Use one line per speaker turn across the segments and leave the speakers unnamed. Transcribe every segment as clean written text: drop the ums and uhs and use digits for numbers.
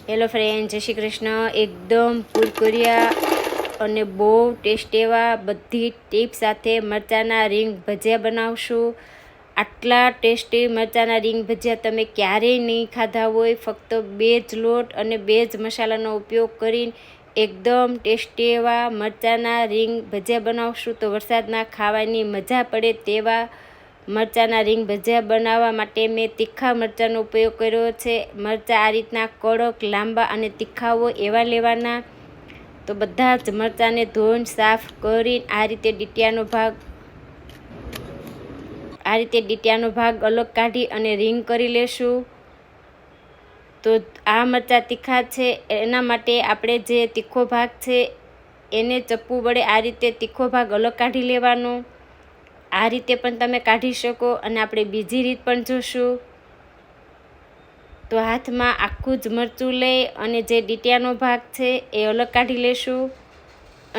Hello friend, જય શ્રી કૃષ્ણ. એકદમ કુરકુરિયા અને બહુ ટેસ્ટ એવા બધી ટીપ સાથે મરચાંના રીંગ ભજીયા બનાવશું. આટલા ટેસ્ટી મરચાંના રીંગ ભજીયા તમે ક્યારેય નહીં ખાધા હોય. ફક્ત 2 જ લોટ અને 2 જ મસાલાનો ઉપયોગ કરીને એકદમ ટેસ્ટી એવા મરચાંના રીંગ ભજીયા બનાવશું. તો વરસાદના ખાવાની મજા પડે તેવા મરચાંના રીંગ ભજીયા બનાવવા માટે મેં તીખા મરચાંનો ઉપયોગ કર્યો છે. મરચાં આ રીતના કડક, લાંબા અને તીખા હોય એવા લેવાના. તો બધા જ મરચાંને ધોઈને સાફ કરીને આ રીતે ડીટિયાનો ભાગ અલગ કાઢી અને રીંગ કરી લેશું. તો આ મરચાં તીખા છે એના માટે આપણે જે તીખો ભાગ છે એને ચપ્પુ વડે આ રીતે તીખો ભાગ અલગ કાઢી લેવાનો. આ રીતે પણ તમે કાઢી શકો અને આપણે બીજી રીત પણ જોશું. તો હાથમાં આખું જ મરચું લઈ અને જે ડીટિયાનો ભાગ છે એ અલગ કાઢી લેશું.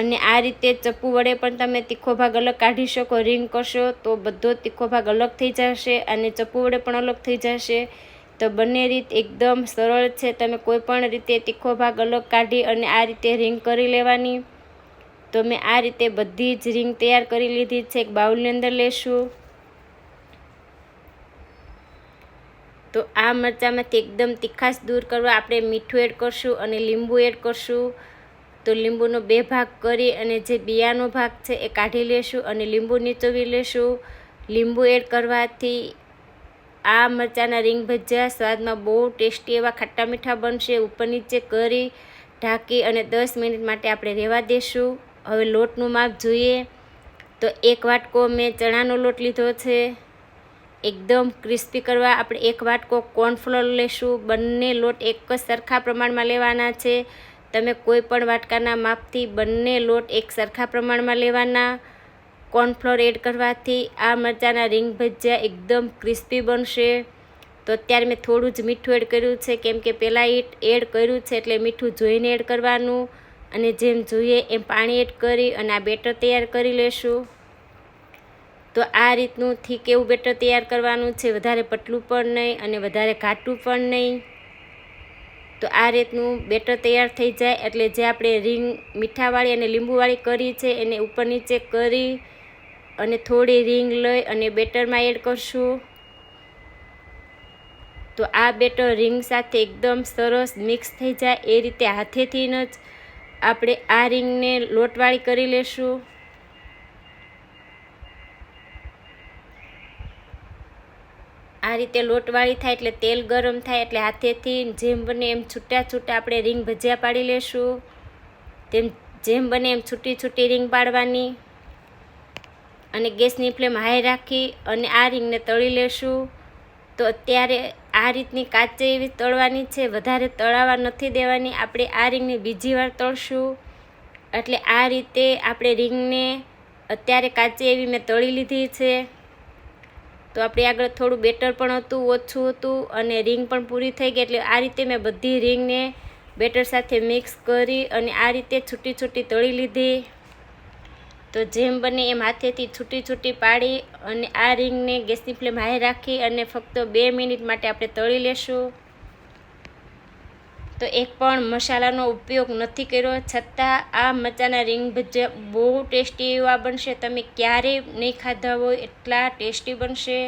અને આ રીતે ચપ્પુ વડે પણ તમે તીખો ભાગ અલગ કાઢી શકો. રીંગ કરશો તો બધો તીખો ભાગ અલગ થઈ જશે અને ચપ્પુ વડે પણ અલગ થઈ જશે. તો બંને રીત એકદમ સરળ છે. તમે કોઈ પણ રીતે તીખો ભાગ અલગ કાઢી અને આ રીતે રીંગ કરી લેવાની. તો મેં આ રીતે બધી જ રીંગ તૈયાર કરી લીધી છે. એક બાઉલની અંદર લેશું. તો આ મરચાંમાંથી એકદમ તીખાશ દૂર કરવા આપણે મીઠું એડ કરશું અને લીંબુ એડ કરશું. તો લીંબુનો 2 ભાગ કરી અને જે બિયાનો ભાગ છે એ કાઢી લેશું અને લીંબુ નીચોવી લેશું. લીંબુ એડ કરવાથી આ મરચાંના રીંગ ભજીયા સ્વાદમાં બહુ ટેસ્ટી એવા ખાટા મીઠા બનશે. ઉપર નીચે કરી ઢાંકી અને 10 મિનિટ માટે આપણે રહેવા દેશું. હવે લોટનું માપ જોઈએ તો 1 વાટકો મેં ચણાનો લોટ લીધો છે. એકદમ ક્રિસ્પી કરવા આપણે 1 વાટકો કોર્નફ્લોર લેશું. બંને લોટ એક જ સરખા પ્રમાણમાં લેવાના છે. તમે કોઈ પણ વાટકાના માપથી બંને લોટ એક સરખા પ્રમાણમાં લેવાના. કોર્નફ્લોર એડ કરવાથી આ મરચાંના રીંગ ભજીયા એકદમ ક્રિસ્પી બનશે. તો અત્યારે મેં થોડું જ મીઠું એડ કર્યું છે, કેમ કે પહેલાં એડ કર્યું છે એટલે મીઠું જોઈને એડ કરવાનું. અને જેમ જોઈએ એમ પાણી એડ કરી અને આ બેટર તૈયાર કરી લેશું. તો આ રીતનું થીક એવું બેટર તૈયાર કરવાનું છે. વધારે પતલું પણ નહીં અને વધારે ઘાટું પણ નહીં. તો આ રીતનું બેટર તૈયાર થઈ જાય એટલે જે આપણે રીંગ મીઠાવાળી અને લીંબુવાળી કરી છે એને ઉપર નીચે કરી અને થોડી રીંગ લઈ અને બેટરમાં એડ કરશું. તો આ બેટર રીંગ સાથે એકદમ સરસ મિક્સ થઈ જાય એ રીતે હાથેથી જ આપણે આ રીંગને લોટવાળી કરી લેશું. આ રીતે લોટવાળી થાય એટલે તેલ ગરમ થાય એટલે હાથેથી જેમ બને એમ છૂટા આપણે રીંગ ભજીયા પાડી લેશું. જેમ બને એમ છૂટી રીંગ પાડવાની અને ગેસની ફ્લેમ હાઈ રાખી અને આ રીંગને તળી લેશું. તો અત્યારે આ રીતની કાચી એવી તળવાની છે, વધારે તળાવા નથી દેવાની. આપણે આ રીંગને બીજી વાર તળશું. એટલે આ રીતે આપણે રીંગને અત્યારે કાચી એવી મેં તળી લીધી છે. તો આપણે આગળ થોડું બેટર પણ હતું, ઓછું હતું અને રીંગ પણ પૂરી થઈ ગઈ. એટલે આ રીતે મેં બધી રીંગને બેટર સાથે મિક્સ કરી અને આ રીતે છૂટી તળી લીધી. તો જેમ બને એમ હાથેથી છૂટી પાડી અને આ રીંગને ગેસની ફ્લેમ હાઈ રાખી અને ફક્ત 2 મિનિટ માટે આપણે તળી લેશું. તો એક પણ મસાલાનો ઉપયોગ નથી કર્યો, છતાં આ મરચાંના રીંગ ભજીયા બહુ ટેસ્ટી એવા બનશે. તમે ક્યારેય નહીં ખાધા હોય એટલા ટેસ્ટી બનશે.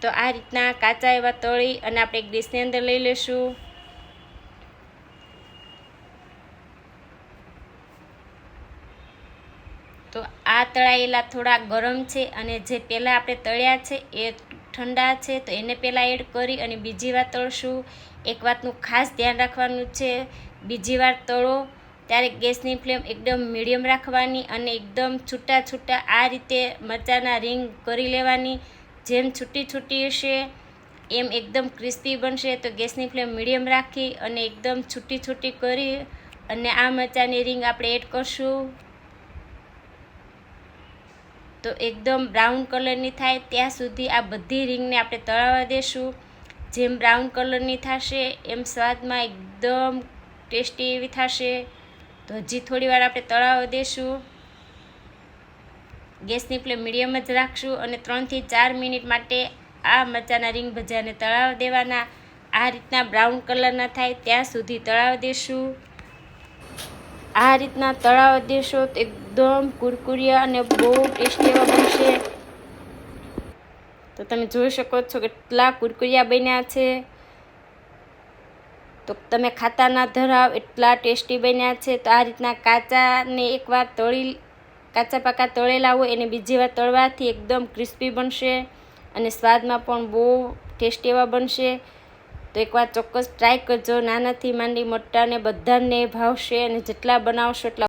તો આ રીતના કાચા એવા તળી અને આપણે એક ડીશની અંદર લઈ લેશું. તો આ તળાયેલા થોડા ગરમ છે અને જે પહેલાં આપણે તળ્યા છે એ ઠંડા છે. તો એને પહેલાં એડ કરી અને બીજી વાર તળશું. એક વાતનું ખાસ ધ્યાન રાખવાનું છે, બીજી વાર તળો ત્યારે ગેસની ફ્લેમ એકદમ મીડિયમ રાખવાની અને એકદમ છૂટા આ રીતે મરચાંના રીંગ કરી લેવાની. જેમ છૂટી હશે એમ એકદમ ક્રિસ્પી બનશે. તો ગેસની ફ્લેમ મીડિયમ રાખી અને એકદમ છૂટી કરી અને આ મરચાંની રીંગ આપણે એડ કરશું. તો એકદમ બ્રાઉન કલરની થાય ત્યાં સુધી આ બધી રીંગને આપણે તળાવવા દેશું. જેમ બ્રાઉન કલરની થશે એમ સ્વાદમાં એકદમ ટેસ્ટી એવી થશે. તો હજી થોડી વાર આપણે તળાવવા દેશું. ગેસની ફ્લેમ મીડિયમ જ રાખશું અને 3 થી 4 મિનિટ માટે આ મરચાંના રીંગ ભજીયાને તળાવવા દેવાના. આ રીતના બ્રાઉન કલરના થાય ત્યાં સુધી તળાવ દેશું. આ રીતના તળાવ દેશો તો એકદમ કુરકુરિયા અને બહુ ટેસ્ટી એવા બનશે. તો તમે જોઈ શકો છો કેટલા કુરકુરિયા બન્યા છે. તો તમે ખાતા ના ધરાવ એટલા ટેસ્ટી બન્યા છે. તો આ રીતના કાચાને એકવાર કાચા પાકા તળેલા હોય એને બીજી વાર તળવાથી એકદમ ક્રિસ્પી બનશે અને સ્વાદમાં પણ બહુ ટેસ્ટી એવા બનશે. તો એકવાર ચોક્કસ ટ્રાય કરજો. નાનાથી માંડી મોટાને બધાને ભાવશે અને જેટલા બનાવશો એટલા